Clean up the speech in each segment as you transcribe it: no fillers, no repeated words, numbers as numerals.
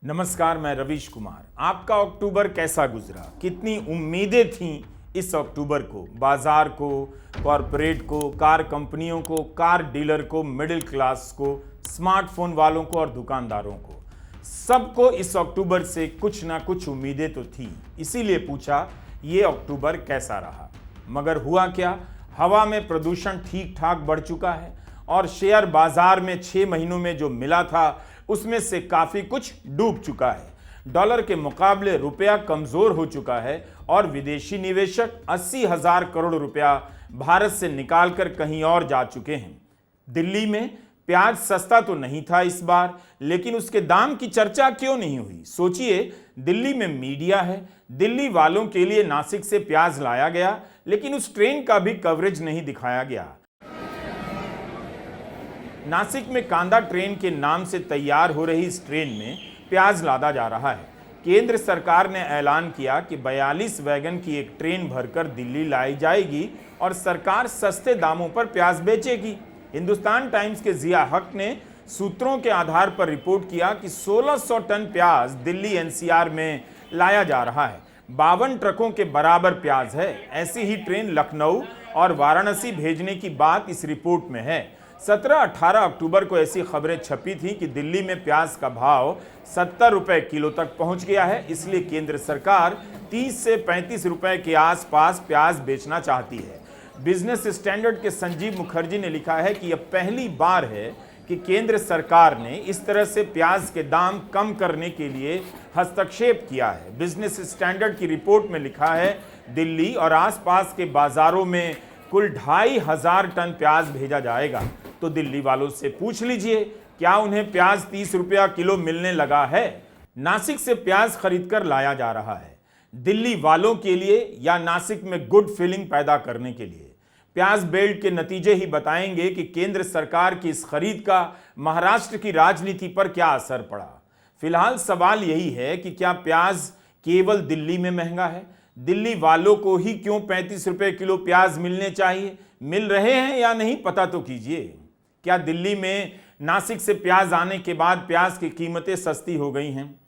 नमस्कार, मैं रवीश कुमार। आपका अक्टूबर कैसा गुजरा? कितनी उम्मीदें थीं इस अक्टूबर को? बाजार को, कॉरपोरेट को, कार कंपनियों को, कार डीलर को, मिडिल क्लास को, स्मार्टफोन वालों को और दुकानदारों को, सबको इस अक्टूबर से कुछ ना कुछ उम्मीदें तो थी। इसीलिए पूछा ये अक्टूबर कैसा रहा। मगर हुआ क्या? हवा में प्रदूषण ठीक ठाक बढ़ चुका है और शेयर बाजार में 6 महीनों में जो मिला था उसमें से काफी कुछ डूब चुका है। डॉलर के मुकाबले रुपया कमजोर हो चुका है और विदेशी निवेशक 80,000 करोड़ रुपया भारत से निकालकर कहीं और जा चुके हैं। दिल्ली में प्याज सस्ता तो नहीं था इस बार, लेकिन उसके दाम की चर्चा क्यों नहीं हुई? सोचिए, दिल्ली में मीडिया है, दिल्ली वालों के लिए नासिक से प्याज लाया गया, लेकिन उस ट्रेन का भी कवरेज नहीं दिखाया गया। नासिक में कांदा ट्रेन के नाम से तैयार हो रही इस ट्रेन में प्याज लादा जा रहा है। केंद्र सरकार ने ऐलान किया कि 42 वैगन की एक ट्रेन भरकर दिल्ली लाई जाएगी और सरकार सस्ते दामों पर प्याज बेचेगी। हिंदुस्तान टाइम्स के जिया हक ने सूत्रों के आधार पर रिपोर्ट किया कि 1600 टन प्याज दिल्ली एनसीआर में लाया जा रहा है। 52 ट्रकों के बराबर प्याज है। ऐसी ही ट्रेन लखनऊ और वाराणसी भेजने की बात इस रिपोर्ट में है। 17-18 अक्टूबर को ऐसी खबरें छपी थी कि दिल्ली में प्याज का भाव 70 रुपए किलो तक पहुंच गया है। इसलिए केंद्र सरकार 30 से 35 रुपए के आसपास प्याज बेचना चाहती है। बिजनेस स्टैंडर्ड के संजीव मुखर्जी ने लिखा है कि यह पहली बार है कि केंद्र सरकार ने इस तरह से प्याज के दाम कम करने के लिए हस्तक्षेप किया है। बिजनेस स्टैंडर्ड की रिपोर्ट में लिखा है, दिल्ली और आसपास के बाजारों में कुल 2,500 टन प्याज भेजा जाएगा। तो दिल्ली वालों से पूछ लीजिए, क्या उन्हें प्याज 30 रुपया किलो मिलने लगा है? नासिक से प्याज खरीदकर लाया जा रहा है, दिल्ली वालों के लिए या नासिक में गुड फीलिंग पैदा करने के लिए? प्याज बेल्ट के नतीजे ही बताएंगे कि केंद्र सरकार की इस खरीद का महाराष्ट्र की राजनीति पर क्या असर पड़ा। फिलहाल सवाल यही है कि क्या प्याज केवल दिल्ली में महंगा है? दिल्ली वालों को ही क्यों 35 रुपए किलो प्याज मिलने चाहिए? मिल रहे हैं या नहीं, पता तो कीजिए। क्या दिल्ली में नासिक से प्याज आने के बाद प्याज की कीमतें सस्ती हो गई हैं?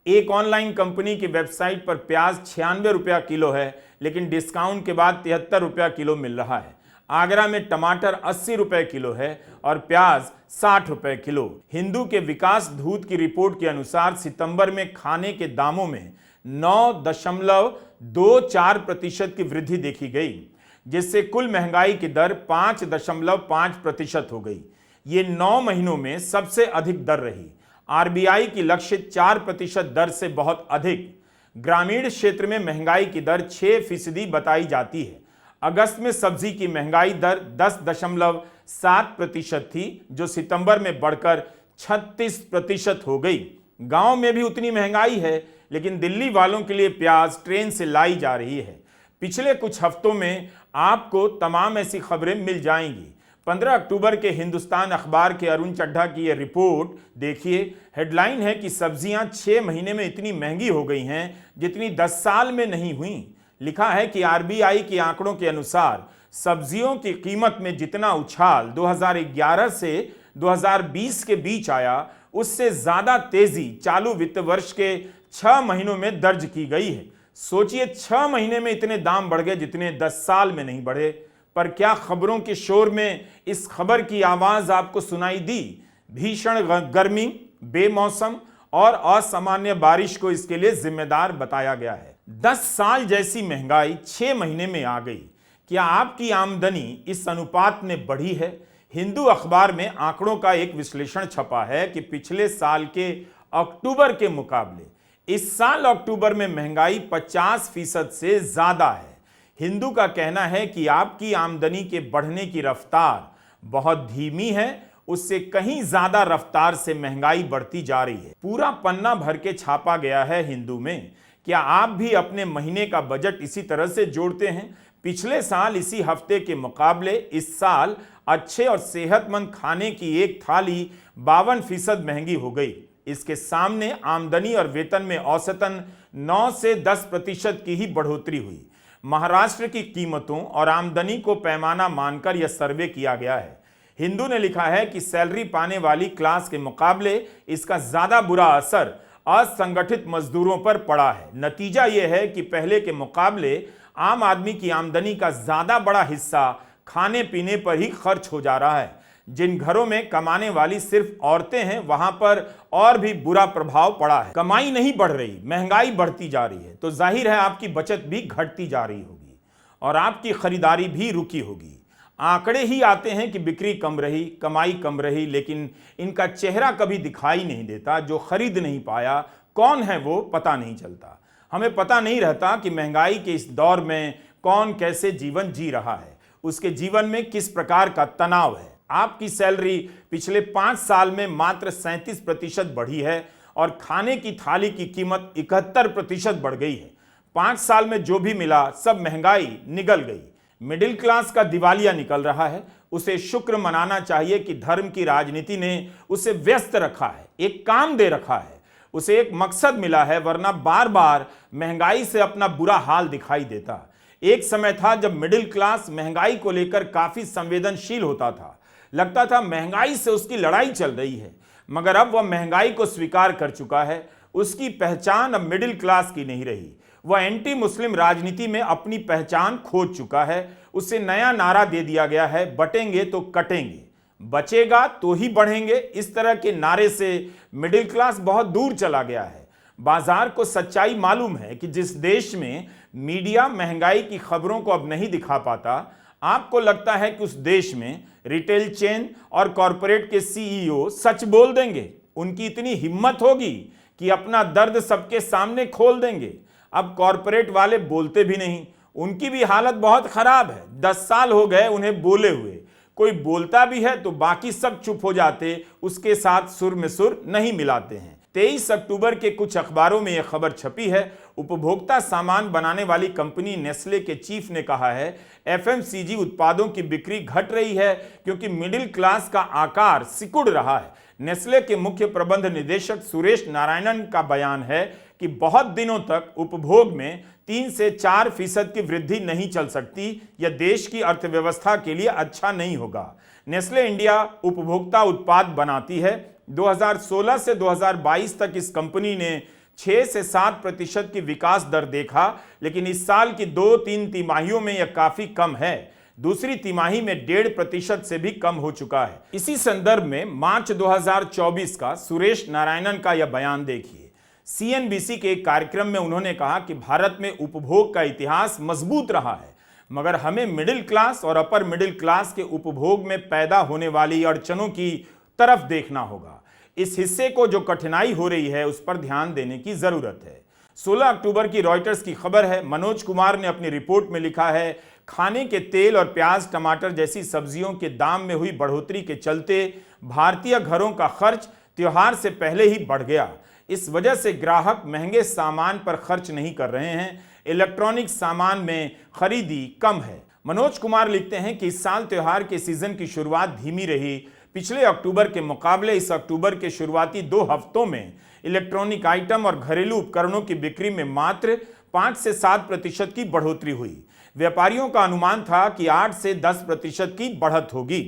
एक ऑनलाइन कंपनी की वेबसाइट पर प्याज 96 रुपया किलो है, लेकिन डिस्काउंट के बाद 73 रुपया किलो मिल रहा है। आगरा में टमाटर 80 रुपए किलो है और प्याज 60 रुपए किलो। हिंदू के विकास दूत की रिपोर्ट के अनुसार सितंबर में खाने के दामों में 9.24% की वृद्धि देखी गई, जिससे कुल महंगाई की दर 5.5% हो गई। ये 9 महीनों में सबसे अधिक दर रही। आरबीआई की लक्षित 4% दर से बहुत अधिक। ग्रामीण क्षेत्र में महंगाई की दर 6% बताई जाती है। अगस्त में सब्जी की महंगाई दर 10.7% थी, जो सितंबर में बढ़कर 36% हो गई। गांव में भी उतनी महंगाई है, लेकिन दिल्ली वालों के लिए प्याज ट्रेन से लाई जा रही है। पिछले कुछ हफ्तों में आपको तमाम ऐसी खबरें मिल जाएंगी। 15 अक्टूबर के हिंदुस्तान अखबार के अरुण चड्ढा की यह रिपोर्ट देखिए। हेडलाइन है कि सब्जियां 6 महीने में इतनी महंगी हो गई हैं जितनी 10 साल में नहीं हुई। लिखा है कि आरबीआई के आंकड़ों के अनुसार सब्जियों की कीमत में जितना उछाल 2011 से 2020 के बीच आया, उससे ज्यादा तेजी चालू वित्त वर्ष के 6 महीनों में दर्ज की गई है। सोचिए, 6 महीने में इतने दाम बढ़ गए जितने 10 साल में नहीं बढ़े। पर क्या खबरों के शोर में इस खबर की आवाज आपको सुनाई दी? भीषण गर्मी, बेमौसम और असामान्य बारिश को इसके लिए जिम्मेदार बताया गया है। 10 साल जैसी महंगाई 6 महीने में आ गई। क्या आपकी आमदनी इस अनुपात में बढ़ी है? हिंदू अखबार में आंकड़ों का एक विश्लेषण छपा है कि पिछले साल के अक्टूबर के मुकाबले इस साल अक्टूबर में महंगाई 50% से ज्यादा है। हिंदू का कहना है कि आपकी आमदनी के बढ़ने की रफ्तार बहुत धीमी है, उससे कहीं ज्यादा रफ्तार से महंगाई बढ़ती जा रही है। पूरा पन्ना भर के छापा गया है हिंदू में। क्या आप भी अपने महीने का बजट इसी तरह से जोड़ते हैं? पिछले साल इसी हफ्ते के मुकाबले इस साल अच्छे और सेहतमंद खाने की एक थाली 52% महंगी हो गई। इसके सामने आमदनी और वेतन में औसतन 9 से 10% की ही बढ़ोतरी हुई। महाराष्ट्र की कीमतों और आमदनी को पैमाना मानकर यह सर्वे किया गया है। हिंदू ने लिखा है कि सैलरी पाने वाली क्लास के मुकाबले इसका ज्यादा बुरा असर असंगठित मजदूरों पर पड़ा है। नतीजा यह है कि पहले के मुकाबले आम आदमी की आमदनी का ज्यादा बड़ा हिस्सा खाने पीने पर ही खर्च हो जा रहा है। जिन घरों में कमाने वाली सिर्फ औरतें हैं, वहां पर और भी बुरा प्रभाव पड़ा है। कमाई नहीं बढ़ रही, महंगाई बढ़ती जा रही है, तो जाहिर है आपकी बचत भी घटती जा रही होगी और आपकी खरीदारी भी रुकी होगी। आंकड़े ही आते हैं कि बिक्री कम रही, कमाई कम रही, लेकिन इनका चेहरा कभी दिखाई नहीं देता। जो खरीद नहीं पाया कौन है वो पता नहीं चलता। हमें पता नहीं रहता कि महंगाई के इस दौर में कौन कैसे जीवन जी रहा है, उसके जीवन में किस प्रकार का तनाव है। आपकी सैलरी पिछले 5 साल में मात्र 37% बढ़ी है और खाने की थाली की कीमत 71% बढ़ गई है। 5 साल में जो भी मिला सब महंगाई निगल गई। मिडिल क्लास का दिवालिया निकल रहा है। उसे शुक्र मनाना चाहिए कि धर्म की राजनीति ने उसे व्यस्त रखा है, एक काम दे रखा है, उसे एक मकसद मिला है, वरना बार बार महंगाई से अपना बुरा हाल दिखाई देता। एक समय था जब मिडिल क्लास महंगाई को लेकर काफी संवेदनशील होता था। लगता था महंगाई से उसकी लड़ाई चल रही है, मगर अब वह महंगाई को स्वीकार कर चुका है। उसकी पहचान अब मिडिल क्लास की नहीं रही। वह एंटी मुस्लिम राजनीति में अपनी पहचान खोज चुका है। उसे नया नारा दे दिया गया है, बटेंगे तो कटेंगे, बचेगा तो ही बढ़ेंगे। इस तरह के नारे से मिडिल क्लास बहुत दूर चला गया है। बाजार को सच्चाई मालूम है कि जिस देश में मीडिया महंगाई की खबरों को अब नहीं दिखा पाता, आपको लगता है कि उस देश में रिटेल चेन और कॉरपोरेट के सीईओ सच बोल देंगे? उनकी इतनी हिम्मत होगी कि अपना दर्द सबके सामने खोल देंगे? अब कॉरपोरेट वाले बोलते भी नहीं, उनकी भी हालत बहुत खराब है। 10 साल हो गए उन्हें बोले हुए। कोई बोलता भी है तो बाकी सब चुप हो जाते, उसके साथ सुर में सुर नहीं मिलाते हैं। 23 अक्टूबर के कुछ अखबारों में यह खबर छपी है। उपभोक्ता सामान बनाने वाली कंपनी नेस्ले के चीफ ने कहा है, एफएमसीजी उत्पादों की बिक्री घट रही है क्योंकि मिडिल क्लास का आकार सिकुड़ रहा है। नेस्ले के मुख्य प्रबंध निदेशक सुरेश नारायणन का बयान है कि बहुत दिनों तक उपभोग में 3 से 4% की वृद्धि नहीं चल सकती। यह देश की अर्थव्यवस्था के लिए अच्छा नहीं होगा। नेस्ले इंडिया उपभोक्ता उत्पाद बनाती है। 2016 से 2022 तक इस कंपनी ने 6 से 7% की विकास दर देखा, लेकिन इस साल की 2-3 तिमाहियों में यह काफी कम है। दूसरी तिमाही में 1.5% से भी कम हो चुका है। इसी संदर्भ में मार्च 2024 का सुरेश नारायणन का यह बयान देखिए। सीएनबीसी के एक कार्यक्रम में उन्होंने कहा कि भारत में उपभोग का इतिहास मजबूत रहा है, मगर हमें मिडिल क्लास और अपर मिडिल क्लास के उपभोग में पैदा होने वाली अड़चनों की तरफ देखना होगा। इस हिस्से को जो कठिनाई हो रही है उस पर ध्यान देने की जरूरत है। 16 अक्टूबर की रॉयटर्स की खबर है। मनोज कुमार ने अपनी रिपोर्ट में लिखा है, खाने के तेल और प्याज टमाटर जैसी सब्जियों के दाम में हुई बढ़ोतरी के चलते भारतीय घरों का खर्च त्योहार से पहले ही बढ़ गया। इस वजह से ग्राहक महंगे सामान पर खर्च नहीं कर रहे हैं। इलेक्ट्रॉनिक सामान में खरीदी कम है। मनोज कुमार लिखते हैं कि इस साल त्योहार के सीजन की शुरुआत धीमी रही। पिछले अक्टूबर के मुकाबले इस अक्टूबर के शुरुआती 2 हफ्तों में इलेक्ट्रॉनिक आइटम और घरेलू उपकरणों की बिक्री में मात्र 5 से 7% की बढ़ोतरी हुई। व्यापारियों का अनुमान था कि 8 से 10% की बढ़त होगी।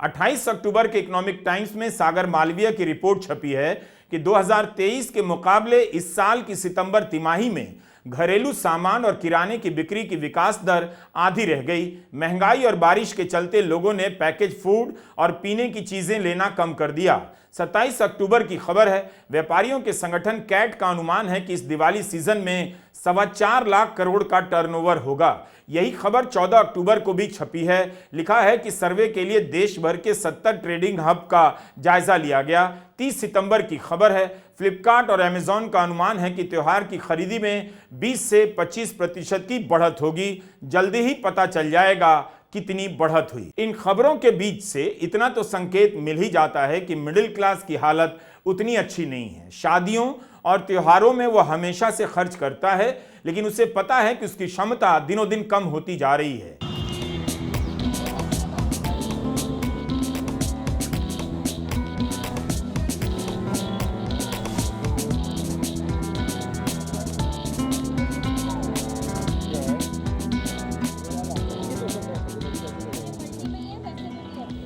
28 अक्टूबर के इकोनॉमिक टाइम्स में सागर मालवीय की रिपोर्ट छपी है कि 2023 के मुकाबले इस साल की सितंबर तिमाही में घरेलू सामान और किराने की बिक्री की विकास दर आधी रह गई। महंगाई और बारिश के चलते लोगों ने पैकेज फूड और पीने की चीजें लेना कम कर दिया। 27 अक्टूबर की खबर है, व्यापारियों के संगठन कैट का अनुमान है कि इस दिवाली सीजन में 4.25 लाख करोड़ का टर्नओवर होगा। यही खबर 14 अक्टूबर को भी छपी है। लिखा है कि सर्वे के लिए देश भर के 70 ट्रेडिंग हब का जायजा लिया गया। 30 सितंबर की खबर है, फ्लिपकार्ट और अमेजॉन का अनुमान है कि त्योहार की खरीदी में 20 से 25% की बढ़त होगी। जल्दी ही पता चल जाएगा कितनी बढ़त हुई। इन खबरों के बीच से इतना तो संकेत मिल ही जाता है कि मिडिल क्लास की हालत उतनी अच्छी नहीं है। शादियों और त्योहारों में वह हमेशा से खर्च करता है, लेकिन उसे पता है कि उसकी क्षमता दिनों दिन कम होती जा रही है।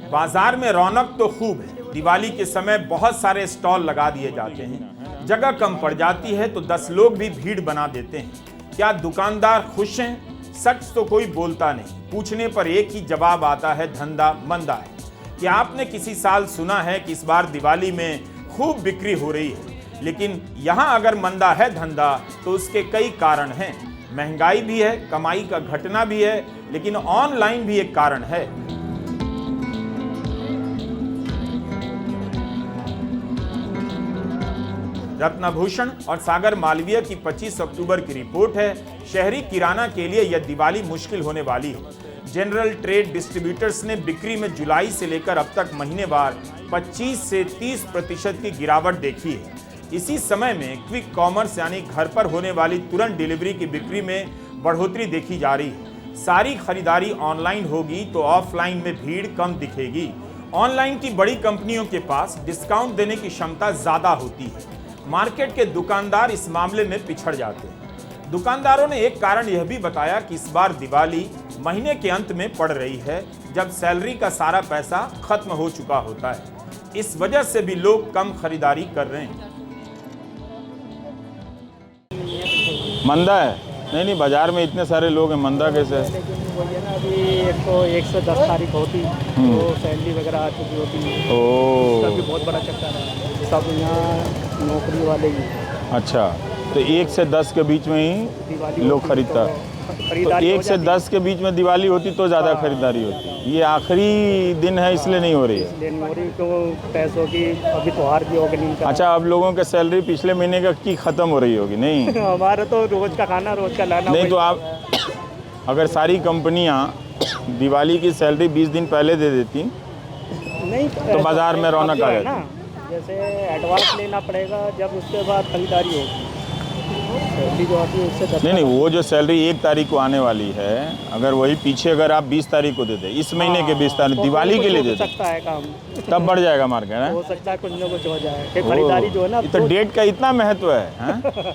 बाजार में रौनक तो खूब है। दिवाली के समय बहुत सारे स्टॉल लगा दिए जाते हैं। जगह कम पड़ जाती है तो 10 लोग भी भीड़ बना देते हैं। क्या दुकानदार खुश हैं? सच तो कोई बोलता नहीं। पूछने पर एक ही जवाब आता है, धंधा मंदा है। क्या आपने किसी साल सुना है कि इस बार दिवाली में खूब बिक्री हो रही है? लेकिन यहाँ अगर मंदा है धंधा तो उसके कई कारण हैं। महंगाई भी है, कमाई का घटना भी है, लेकिन ऑनलाइन भी एक कारण है। रत्नभूषण और सागर मालवीय की 25 अक्टूबर की रिपोर्ट है। शहरी किराना के लिए यह दिवाली मुश्किल होने वाली है। जनरल ट्रेड डिस्ट्रीब्यूटर्स ने बिक्री में जुलाई से लेकर अब तक महीनेवार 25 से 30% की गिरावट देखी है। इसी समय में क्विक कॉमर्स यानी घर पर होने वाली तुरंत डिलीवरी की बिक्री में बढ़ोतरी देखी जा रही है। सारी खरीदारी ऑनलाइन होगी तो ऑफलाइन में भीड़ कम दिखेगी। ऑनलाइन की बड़ी कंपनियों के पास डिस्काउंट देने की क्षमता ज्यादा होती है। मार्केट के दुकानदार इस मामले में पिछड़ जाते हैं। दुकानदारों ने एक कारण यह भी बताया कि इस बार दिवाली महीने के अंत में पड़ रही है, जब सैलरी का सारा पैसा खत्म हो चुका होता है। इस वजह से भी लोग कम खरीदारी कर रहे हैं। मंदा है? नहीं, बाजार में इतने सारे लोग हैं, मंदा कैसे है? लेकिन वही है ना, अभी एक तो 1 से 10 तारीख होती तो सैलरी वगैरह आ चुकी होती है। उसका भी बहुत बड़ा चक्कर है। सब यहाँ नौकरी वाले ही। अच्छा, तो 1 से 10 के बीच में ही लोग खरीदता है। तो 1 से 10 के बीच में दिवाली होती तो ज़्यादा खरीदारी होती। ये आखिरी दिन है इसलिए नहीं हो रही है। इसलिए नहीं हो रही तो पैसों की अभी त्योहार भी होगा नहीं। अच्छा, अब लोगों के सैलरी पिछले महीने की ख़त्म हो रही होगी नहीं? हमारा तो रोज़ का खाना रोज़ का लाना। नहीं तो आप अगर सारी कंपनियां दिवाली की सैलरी 20 दिन पहले दे देती नहीं तो बाज़ार में रौनक आ जाती। जैसे एडवांस लेना पड़ेगा, जब उसके बाद खरीदारी होगी। सैलरी जो आती है उससे नहीं, वो जो सैलरी 1 तारीख को आने वाली है, अगर वही पीछे अगर आप 20 तारीख को दे दे, इस महीने के 20 तारीख दिवाली के लिए दे दे, सकता है काम, तब बढ़ जाएगा मार्केट है। हो सकता है कुछ ना कुछ हो जाए। खरीदारी जो है ना, तो डेट का इतना महत्व है।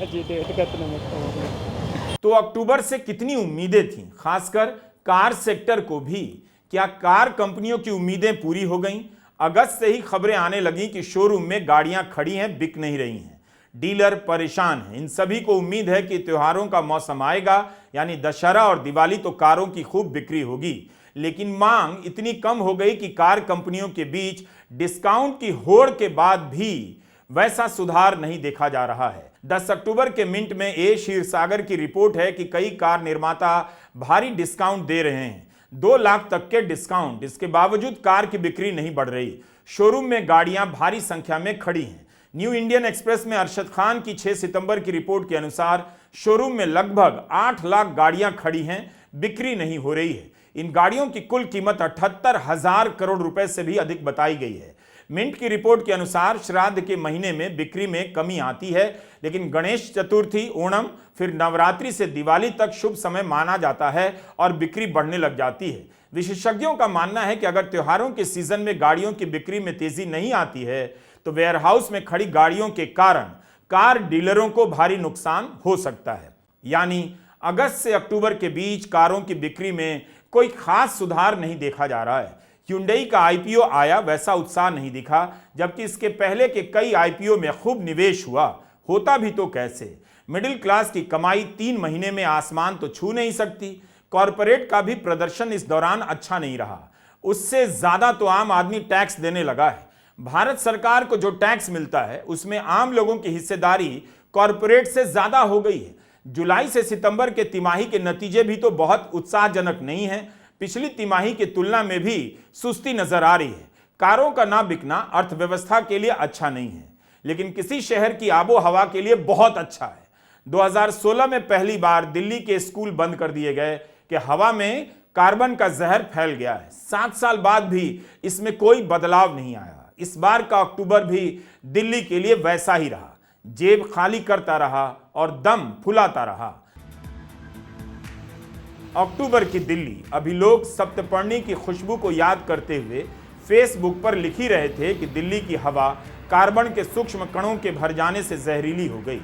जी, डेट का इतना महत्व है। तो अक्टूबर से कितनी उम्मीदें थीं, खासकर कार सेक्टर को भी। क्या कार कंपनियों की उम्मीदें पूरी हो गईं? अगस्त से ही खबरें आने लगी कि शोरूम में गाड़ियां खड़ी हैं, बिक नहीं रही हैं। डीलर परेशान हैं। इन सभी को उम्मीद है कि त्योहारों का मौसम आएगा, यानी दशहरा और दिवाली, तो कारों की खूब बिक्री होगी। लेकिन मांग इतनी कम हो गई कि कार कंपनियों के बीच डिस्काउंट की होड़ के बाद भी वैसा सुधार नहीं देखा जा रहा है। 10 अक्टूबर के मिंट में क्षीरसागर की रिपोर्ट है कि कई कार निर्माता भारी डिस्काउंट दे रहे हैं, 2 लाख तक के डिस्काउंट। इसके बावजूद कार की बिक्री नहीं बढ़ रही। शोरूम में गाड़ियां भारी संख्या में खड़ी हैं। न्यू इंडियन एक्सप्रेस में अरशद खान की 6 सितंबर की रिपोर्ट के अनुसार शोरूम में लगभग 8 लाख गाड़ियां खड़ी हैं, बिक्री नहीं हो रही है। इन गाड़ियों की कुल कीमत 78,000 करोड़ रुपए से भी अधिक बताई गई है। मिंट की रिपोर्ट के अनुसार श्राद्ध के महीने में बिक्री में कमी आती है, लेकिन गणेश चतुर्थी, ओणम, फिर नवरात्रि से दिवाली तक शुभ समय माना जाता है और बिक्री बढ़ने लग जाती है। विशेषज्ञों का मानना है कि अगर त्योहारों के सीजन में गाड़ियों की बिक्री में तेजी नहीं आती है तो वेयरहाउस में खड़ी गाड़ियों के कारण कार डीलरों को भारी नुकसान हो सकता है। यानी अगस्त से अक्टूबर के बीच कारों की बिक्री में कोई खास सुधार नहीं देखा जा रहा है। Hyundai का आईपीओ आया, वैसा उत्साह नहीं दिखा, जबकि इसके पहले के कई आईपीओ में खूब निवेश हुआ। होता भी तो कैसे? मिडिल क्लास की कमाई 3 महीने में आसमान तो छू नहीं सकती। कॉरपोरेट का भी प्रदर्शन इस दौरान अच्छा नहीं रहा। उससे ज्यादा तो आम आदमी टैक्स देने लगा है। भारत सरकार को जो टैक्स मिलता है उसमें आम लोगों की हिस्सेदारी कॉरपोरेट से ज्यादा हो गई है। जुलाई से सितंबर के तिमाही के नतीजे भी तो बहुत उत्साहजनक नहीं है। पिछली तिमाही की तुलना में भी सुस्ती नजर आ रही है। कारों का ना बिकना अर्थव्यवस्था के लिए अच्छा नहीं है, लेकिन किसी शहर की आबो हवा के लिए बहुत अच्छा है। 2016 में पहली बार दिल्ली के स्कूल बंद कर दिए गए कि हवा में कार्बन का जहर फैल गया है। 7 साल बाद भी इसमें कोई बदलाव नहीं आया। इस बार का अक्टूबर भी दिल्ली के लिए वैसा ही रहा, जेब खाली करता रहा और दम फुलाता रहा। अक्टूबर की दिल्ली। अभी लोग सप्तपर्णी की खुशबू को याद करते हुए फेसबुक पर लिख ही रहे थे कि दिल्ली की हवा कार्बन के सूक्ष्म कणों के भर जाने से जहरीली हो गई।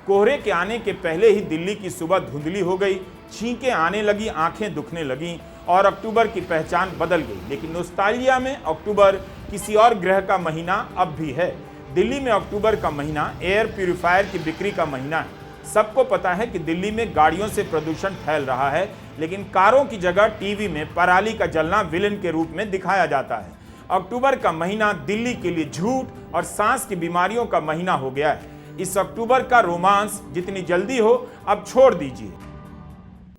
कोहरे के आने के पहले ही दिल्ली की सुबह धुंधली हो गई, छींकें आने लगी, आंखें दुखने लगीं और अक्टूबर की पहचान बदल गई। लेकिन नोस्टाल्जिया में अक्टूबर किसी और ग्रह का महीना अब भी है। दिल्ली में अक्टूबर का महीना एयर प्यूरिफायर की बिक्री का महीना है। सबको पता है कि दिल्ली में गाड़ियों से प्रदूषण फैल रहा है, लेकिन कारों की जगह टीवी में पराली का जलना विलेन के रूप में दिखाया जाता है। अक्टूबर का महीना दिल्ली के लिए झूठ और सांस की बीमारियों का महीना हो गया है। इस अक्टूबर का रोमांस जितनी जल्दी हो अब छोड़ दीजिए।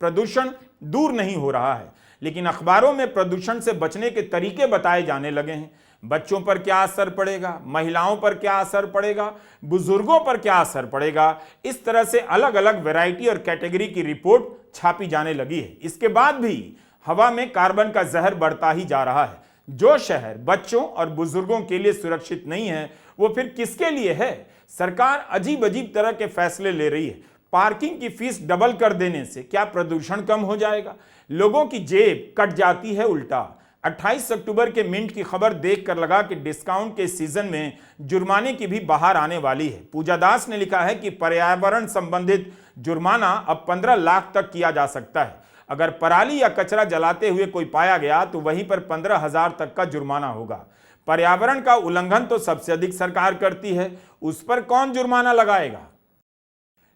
प्रदूषण दूर नहीं हो रहा है, लेकिन अखबारों में प्रदूषण से बचने के तरीके बताए जाने लगे हैं। बच्चों पर क्या असर पड़ेगा, महिलाओं पर क्या असर पड़ेगा, बुजुर्गों पर क्या असर पड़ेगा, इस तरह से अलग अलग वैरायटी और कैटेगरी की रिपोर्ट छापी जाने लगी है। इसके बाद भी हवा में कार्बन का जहर बढ़ता ही जा रहा है। जो शहर बच्चों और बुजुर्गों के लिए सुरक्षित नहीं है, वो फिर किसके लिए है? सरकार अजीब अजीब तरह के फैसले ले रही है। पार्किंग की फीस डबल कर देने से क्या प्रदूषण कम हो जाएगा? लोगों की जेब कट जाती है उल्टा। 28 अक्टूबर के मिंट की खबर देखकर लगा कि डिस्काउंट के सीजन में जुर्माने की भी बहार आने वाली है। पूजा दास ने लिखा है कि पर्यावरण संबंधित जुर्माना अब 15 लाख तक किया जा सकता है। अगर पराली या कचरा जलाते हुए कोई पाया गया तो वहीं पर 15,000 तक का जुर्माना होगा। पर्यावरण का उल्लंघन तो सबसे अधिक सरकार करती है, उस पर कौन जुर्माना लगाएगा?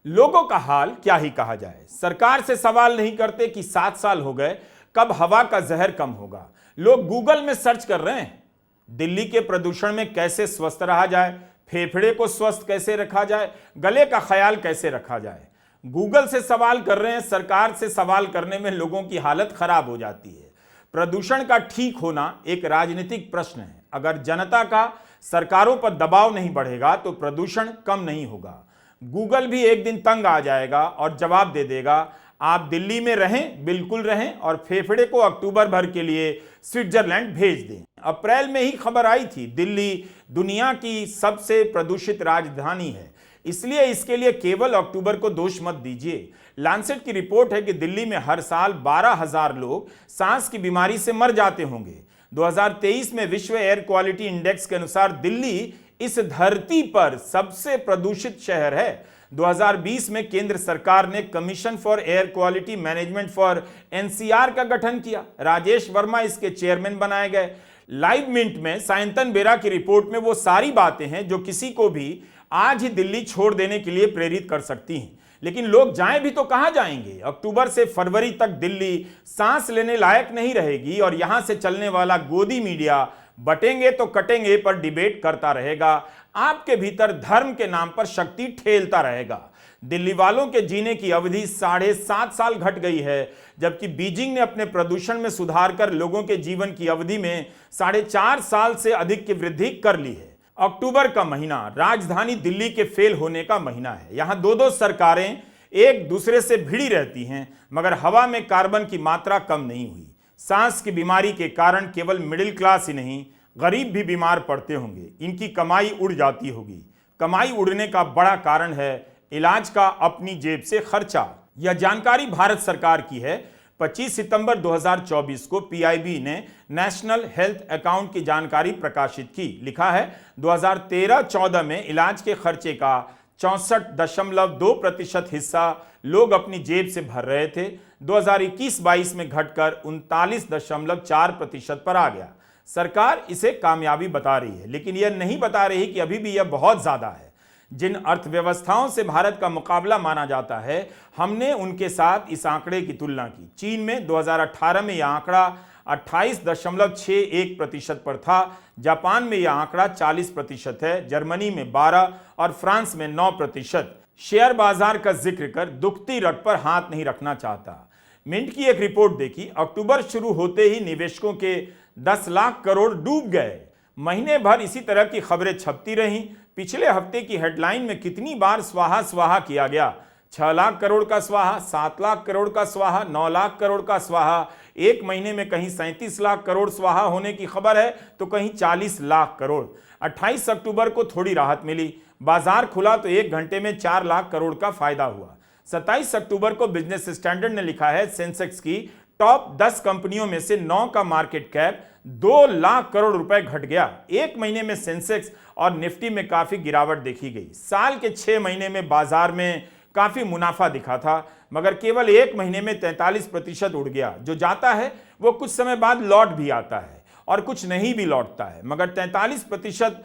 लोगों का हाल क्या ही कहा जाए। सरकार से सवाल नहीं करते कि 7 साल हो गए, कब हवा का जहर कम होगा। लोग गूगल में सर्च कर रहे हैं दिल्ली के प्रदूषण में कैसे स्वस्थ रहा जाए, फेफड़े को स्वस्थ कैसे रखा जाए, गले का ख्याल कैसे रखा जाए। गूगल से सवाल कर रहे हैं, सरकार से सवाल करने में लोगों की हालत खराब हो जाती है। प्रदूषण का ठीक होना एक राजनीतिक प्रश्न है। अगर जनता का सरकारों पर दबाव नहीं बढ़ेगा तो प्रदूषण कम नहीं होगा। गूगल भी एक दिन तंग आ जाएगा और जवाब दे देगा, आप दिल्ली में रहें, बिल्कुल रहें, और फेफड़े को अक्टूबर भर के लिए स्विट्जरलैंड भेज दें। अप्रैल में ही खबर आई थी, दिल्ली दुनिया की सबसे प्रदूषित राजधानी है, इसलिए इसके लिए केवल अक्टूबर को दोष मत दीजिए। लांसेट की रिपोर्ट है कि दिल्ली में हर साल 12,000 लोग सांस की बीमारी से मर जाते होंगे। 2023 में विश्व एयर क्वालिटी इंडेक्स के अनुसार दिल्ली इस धरती पर सबसे प्रदूषित शहर है। 2020 में केंद्र सरकार ने commission for air quality management for NCR का गठन किया। राजेश वर्मा इसके चेयरमैन बनाए गए। लाइव मिंट में सायंतन बेरा की रिपोर्ट में वो सारी बातें हैं जो किसी को भी आज ही दिल्ली छोड़ देने के लिए प्रेरित कर सकती हैं। लेकिन लोग जाएं भी तो कहां जाएंगे? अक्टूबर से फरवरी तक दिल्ली सांस लेने लायक नहीं रहेगी और यहां से चलने वाला गोदी मीडिया बटेंगे तो कटेंगे पर डिबेट करता रहेगा। आपके भीतर धर्म के नाम पर शक्ति ठेलता रहेगा। दिल्ली वालों के जीने की अवधि 7.5 साल घट गई है, जबकि बीजिंग ने अपने प्रदूषण में सुधार कर लोगों के जीवन की अवधि में 4.5 साल से अधिक की वृद्धि कर ली है। अक्टूबर का महीना राजधानी दिल्ली के फेल होने का महीना है। यहां दो सरकारें एक दूसरे से भिड़ी रहती हैं, मगर हवा में कार्बन की मात्रा कम नहीं हुई। सांस की बीमारी के कारण केवल मिडिल क्लास ही नहीं, गरीब भी बीमार पड़ते होंगे। इनकी कमाई उड़ जाती होगी। कमाई उड़ने का बड़ा कारण है इलाज का अपनी जेब से खर्चा। यह जानकारी भारत सरकार की है। 25 सितंबर 2024 को पीआईबी ने नेशनल हेल्थ अकाउंट की जानकारी प्रकाशित की। लिखा है 2013-14 में इलाज के खर्चे का 64.2% हिस्सा लोग अपनी जेब से भर रहे थे। 2021-22 में घटकर 39.4% पर आ गया। सरकार इसे कामयाबी बता रही है, लेकिन यह नहीं बता रही कि अभी भी यह बहुत ज्यादा है। जिन अर्थव्यवस्थाओं से भारत का मुकाबला माना जाता है, हमने उनके साथ इस आंकड़े की तुलना की। चीन में 2018 में यह आंकड़ा 28.61% पर था। जापान में यह आंकड़ा 40% है, जर्मनी में 12% और फ्रांस में 9%। शेयर बाजार का जिक्र कर दुखती रग पर हाथ नहीं रखना चाहता। मिंट की एक रिपोर्ट देखी, अक्टूबर शुरू होते ही निवेशकों के 10 लाख करोड़ डूब गए। महीने भर इसी तरह की खबरें छपती रहीं। पिछले हफ्ते की हेडलाइन में कितनी बार स्वाहा स्वाहा किया गया। 6 लाख करोड़ का स्वाहा, 7 लाख करोड़ का स्वाहा, 9 लाख करोड़ का स्वाहा। एक महीने में कहीं 37 लाख करोड़ स्वाहा होने की खबर है तो कहीं 40 लाख करोड़। 28 अक्टूबर को थोड़ी राहत मिली। बाजार खुला तो 1 घंटे में 4 लाख करोड़ का फायदा हुआ। 27 अक्टूबर को बिजनेस स्टैंडर्ड ने लिखा है सेंसेक्स की टॉप 10 कंपनियों में से 9 का मार्केट कैप 2 लाख करोड़ रुपए घट गया। एक महीने में सेंसेक्स और निफ्टी में काफी गिरावट देखी गई। साल के 6 महीने में बाजार में काफी मुनाफा दिखा था, मगर केवल एक महीने में 43% उड़ गया। जो जाता है वो कुछ समय बाद लौट भी आता है और कुछ नहीं भी लौटता है, मगर 43%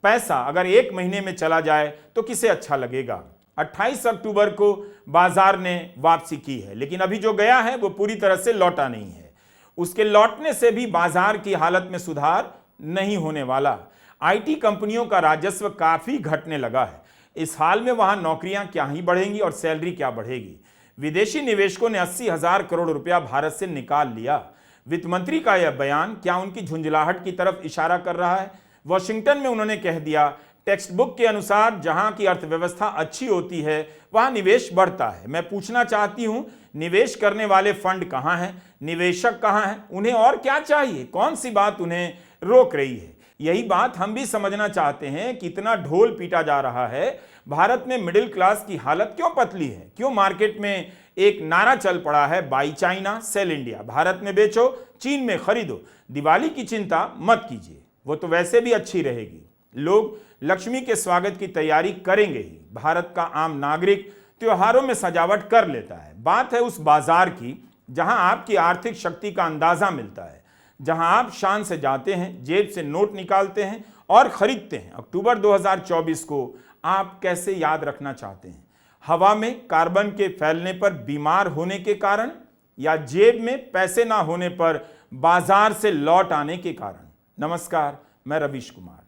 पैसा अगर 1 महीने में चला जाए तो किसे अच्छा लगेगा। 28 अक्टूबर को बाजार ने वापसी की है, लेकिन अभी जो गया है वो पूरी तरह से लौटा नहीं है। उसके लौटने से भी बाजार की हालत में सुधार नहीं होने वाला। आईटी कंपनियों का राजस्व काफी घटने लगा है। इस हाल में वहां नौकरियां क्या ही बढ़ेंगी और सैलरी क्या बढ़ेगी। विदेशी निवेशकों ने 80,000 करोड़ रुपया भारत से निकाल लिया। वित्त मंत्री का यह बयान क्या उनकी झुंझलाहट की तरफ इशारा कर रहा है? वॉशिंगटन में उन्होंने कह दिया, टेक्स्ट बुक के अनुसार जहां की अर्थव्यवस्था अच्छी होती है वहां निवेश बढ़ता है। मैं पूछना चाहती हूं, निवेश करने वाले फंड कहां हैं, निवेशक कहां हैं, उन्हें और क्या चाहिए, कौन सी बात उन्हें रोक रही है? यही बात हम भी समझना चाहते हैं कि इतना ढोल पीटा जा रहा है, भारत में मिडिल क्लास की हालत क्यों पतली है? क्यों मार्केट में एक नारा चल पड़ा है, buy China sell India, Bharat में बेचो चीन में खरीदो। दिवाली की चिंता मत कीजिए, वो तो वैसे भी अच्छी रहेगी। लोग लक्ष्मी के स्वागत की तैयारी करेंगे ही। भारत का आम नागरिक त्योहारों में सजावट कर लेता है। बात है उस बाजार की जहां आपकी आर्थिक शक्ति का अंदाजा मिलता है, जहां आप शान से जाते हैं, जेब से नोट निकालते हैं और खरीदते हैं। अक्टूबर 2024 को आप कैसे याद रखना चाहते हैं? हवा में कार्बन के फैलने पर बीमार होने के कारण, या जेब में पैसे ना होने पर बाजार से लौट आने के कारण? नमस्कार, मैं रवीश कुमार।